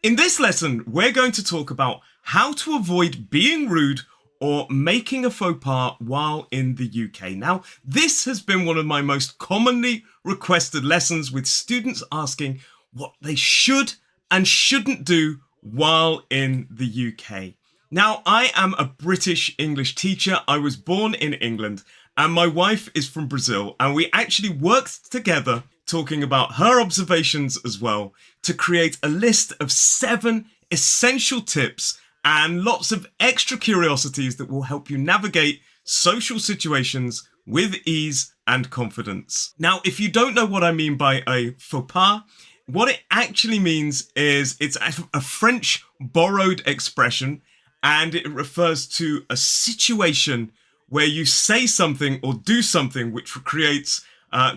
In this lesson, we're going to talk about how to avoid being rude or making a faux pas while in the UK. Now, this has been one of my most commonly requested lessons, with students asking what they should and shouldn't do while in the UK. Now, I am a British English teacher. I was born in England and my wife is from Brazil, and we actually worked together talking about her observations as well to create a list of 7 essential tips and lots of extra curiosities that will help you navigate social situations with ease and confidence. Now, if you don't know what I mean by a faux pas, what it actually means is it's a French borrowed expression, and it refers to a situation where you say something or do something which creates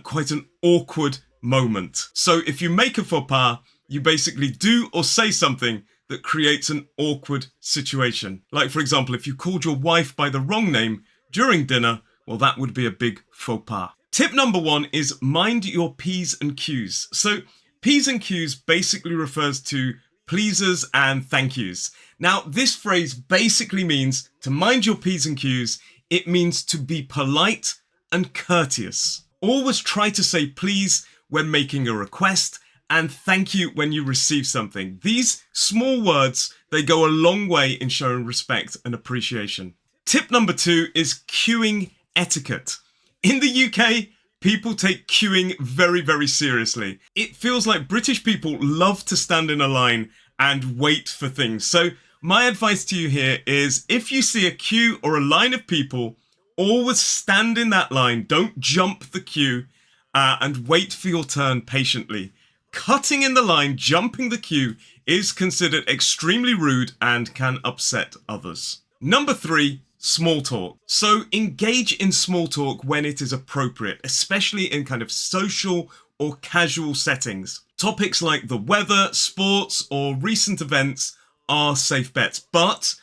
quite an awkward moment. So if you make a faux pas, you basically do or say something that creates an awkward situation. Like, for example, if you called your wife by the wrong name during dinner, well, that would be a big faux pas. Tip number 1 is mind your P's and Q's. So P's and Q's basically refers to pleases and thank yous. Now, this phrase basically means to mind your P's and Q's. It means to be polite and courteous. Always try to say please when making a request and thank you when you receive something. These small words, they go a long way in showing respect and appreciation. Tip number 2 is queuing etiquette. In the UK, people take queuing very, very seriously. It feels like British people love to stand in a line and wait for things. So my advice to you here is, if you see a queue or a line of people, always stand in that line. Don't jump the queue and wait for your turn patiently. Cutting in the line, jumping the queue is considered extremely rude and can upset others. Number 3, small talk. So engage in small talk when it is appropriate, especially in kind of social or casual settings. Topics like the weather, sports, or recent events are safe bets, but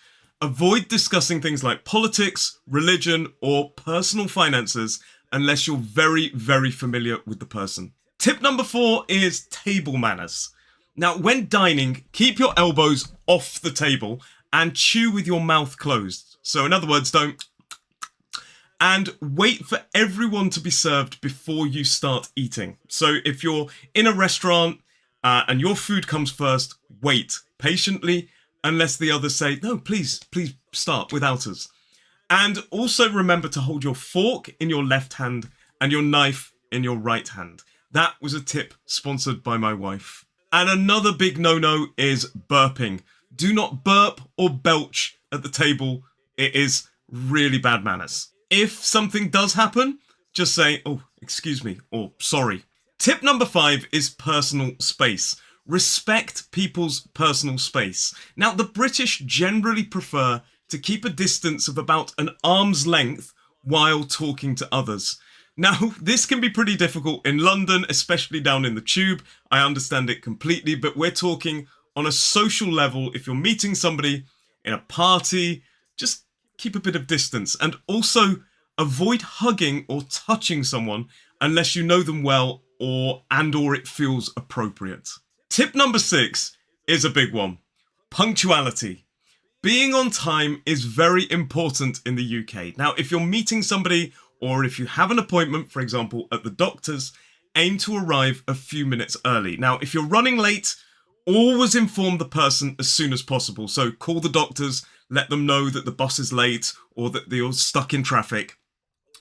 avoid discussing things like politics, religion, or personal finances unless you're very, very familiar with the person. Tip number 4 is table manners. Now, when dining, keep your elbows off the table and chew with your mouth closed. So in other words, don't. And wait for everyone to be served before you start eating. So if you're in a restaurant and your food comes first, wait patiently unless the others say, no, please start without us. And also remember to hold your fork in your left hand and your knife in your right hand. That was a tip sponsored by my wife. And another big no-no is burping. Do not burp or belch at the table. It is really bad manners. If something does happen, just say, oh, excuse me, or sorry. Tip number 5 is personal space. Respect people's personal space. Now, the British generally prefer to keep a distance of about an arm's length while talking to others. Now, this can be pretty difficult in London, especially down in the tube. I understand it completely, but we're talking on a social level. If you're meeting somebody in a party, just keep a bit of distance, and also avoid hugging or touching someone unless you know them well or it feels appropriate. Tip number 6 is a big one. Punctuality. Being on time is very important in the UK. Now, if you're meeting somebody or if you have an appointment, for example, at the doctor's, aim to arrive a few minutes early. Now, if you're running late, always inform the person as soon as possible. So call the doctors, let them know that the bus is late or that you're stuck in traffic.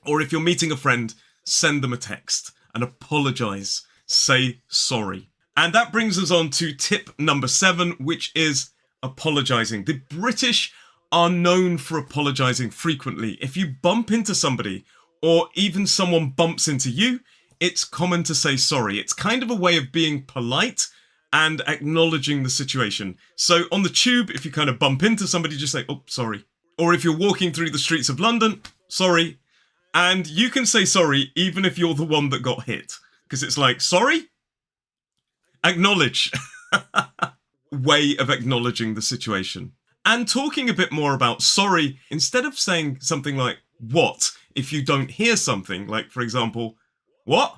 Or if you're meeting a friend, send them a text and apologize. Say sorry. And that brings us on to tip number 7, which is apologizing. The British are known for apologizing frequently. If you bump into somebody or even someone bumps into you, it's common to say sorry. It's kind of a way of being polite and acknowledging the situation. So on the tube, if you kind of bump into somebody, just say, oh, sorry. Or if you're walking through the streets of London, sorry. And you can say sorry even if you're the one that got hit. Because it's like, sorry? Acknowledge. Way of acknowledging the situation. And talking a bit more about sorry, instead of saying something like, what, if you don't hear something, like, for example, what?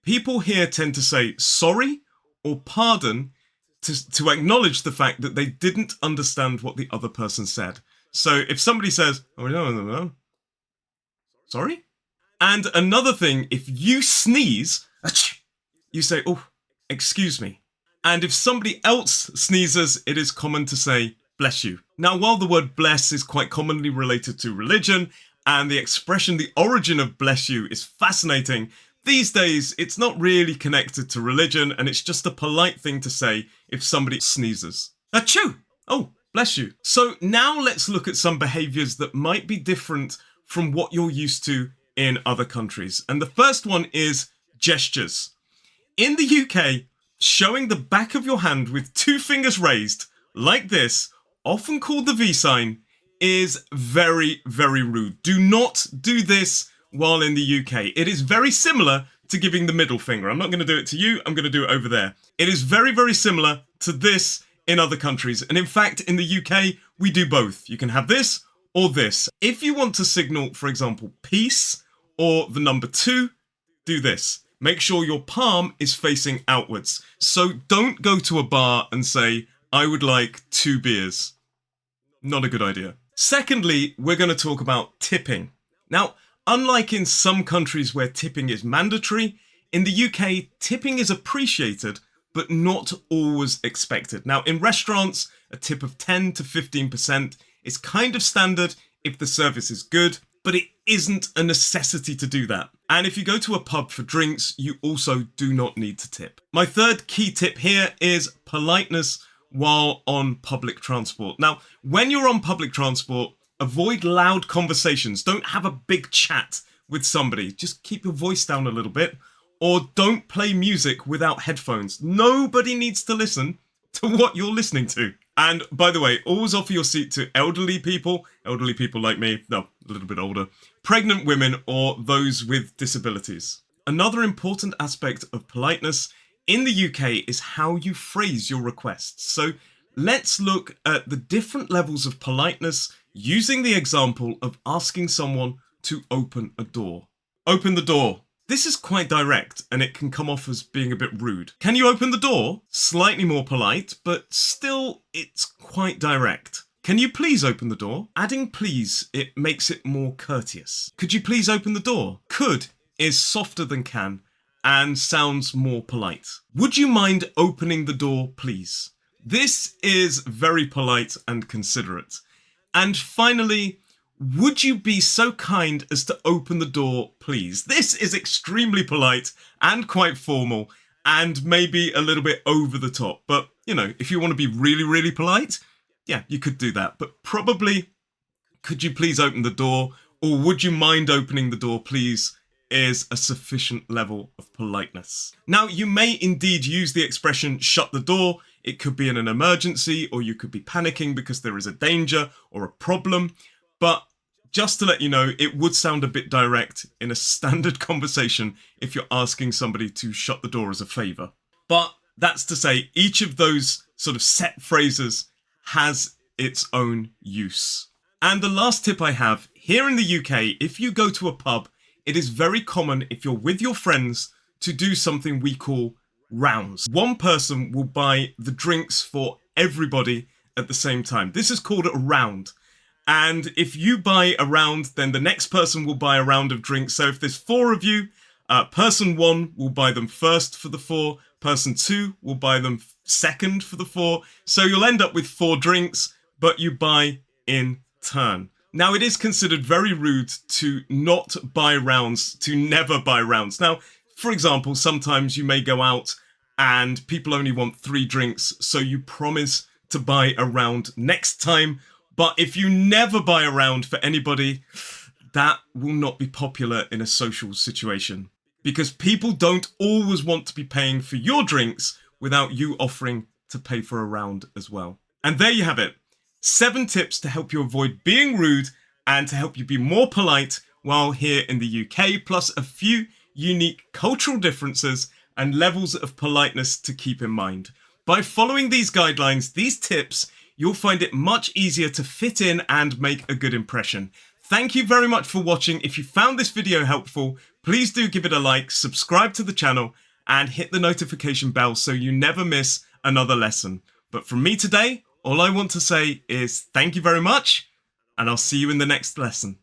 People here tend to say sorry or pardon to acknowledge the fact that they didn't understand what the other person said. So if somebody says, oh, no, sorry? And another thing, if you sneeze, you say, oh, excuse me. And if somebody else sneezes, it is common to say, bless you. Now, while the word bless is quite commonly related to religion, and the expression, the origin of bless you is fascinating, these days it's not really connected to religion, and it's just a polite thing to say if somebody sneezes. Achoo! Oh, bless you. So now let's look at some behaviors that might be different from what you're used to in other countries. And the first one is gestures. In the UK, showing the back of your hand with 2 fingers raised, like this, often called the V sign, is very, very rude. Do not do this while in the UK. It is very similar to giving the middle finger. I'm not going to do it to you, I'm going to do it over there. It is very, very similar to this in other countries. And in fact, in the UK, we do both. You can have this or this. If you want to signal, for example, peace or the number 2, do this. Make sure your palm is facing outwards. So don't go to a bar and say, I would like 2 beers. Not a good idea. Secondly, we're going to talk about tipping. Now, unlike in some countries where tipping is mandatory, in the UK, tipping is appreciated, but not always expected. Now, in restaurants, a tip of 10 to 15% is kind of standard if the service is good, but it isn't a necessity to do that. And if you go to a pub for drinks, you also do not need to tip. My third key tip here is politeness while on public transport. Now, when you're on public transport, avoid loud conversations. Don't have a big chat with somebody. Just keep your voice down a little bit. Or don't play music without headphones. Nobody needs to listen to what you're listening to. And by the way, always offer your seat to elderly people like me, no, a little bit older, pregnant women, or those with disabilities. Another important aspect of politeness in the UK is how you phrase your requests. So let's look at the different levels of politeness using the example of asking someone to open a door. Open the door. This is quite direct and it can come off as being a bit rude. Can you open the door? Slightly more polite, but still it's quite direct. Can you please open the door? Adding please, it makes it more courteous. Could you please open the door? Could is softer than can and sounds more polite. Would you mind opening the door, please? This is very polite and considerate. And finally, would you be so kind as to open the door, please? This is extremely polite and quite formal and maybe a little bit over the top. But, you know, if you want to be really, really polite, yeah, you could do that. But probably, could you please open the door? Or would you mind opening the door, please? Is a sufficient level of politeness. Now, you may indeed use the expression shut the door. It could be in an emergency, or you could be panicking because there is a danger or a problem. But just to let you know, it would sound a bit direct in a standard conversation if you're asking somebody to shut the door as a favor. But that's to say, each of those sort of set phrases has its own use. And the last tip I have, here in the UK, if you go to a pub, it is very common if you're with your friends to do something we call rounds. One person will buy the drinks for everybody at the same time. This is called a round. And if you buy a round, then the next person will buy a round of drinks. So if there's 4 of you, person 1 will buy them first for the 4, person 2 will buy them second for the 4. So you'll end up with 4 drinks, but you buy in turn. Now, it is considered very rude to not buy rounds, to never buy rounds. Now, for example, sometimes you may go out and people only want 3 drinks, so you promise to buy a round next time. But if you never buy a round for anybody, that will not be popular in a social situation. Because people don't always want to be paying for your drinks without you offering to pay for a round as well. And there you have it. 7 tips to help you avoid being rude and to help you be more polite while here in the UK, plus a few unique cultural differences and levels of politeness to keep in mind. By following these guidelines, these tips, you'll find it much easier to fit in and make a good impression. Thank you very much for watching. If you found this video helpful, please do give it a like, subscribe to the channel, and hit the notification bell so you never miss another lesson. But from me today, all I want to say is thank you very much, and I'll see you in the next lesson.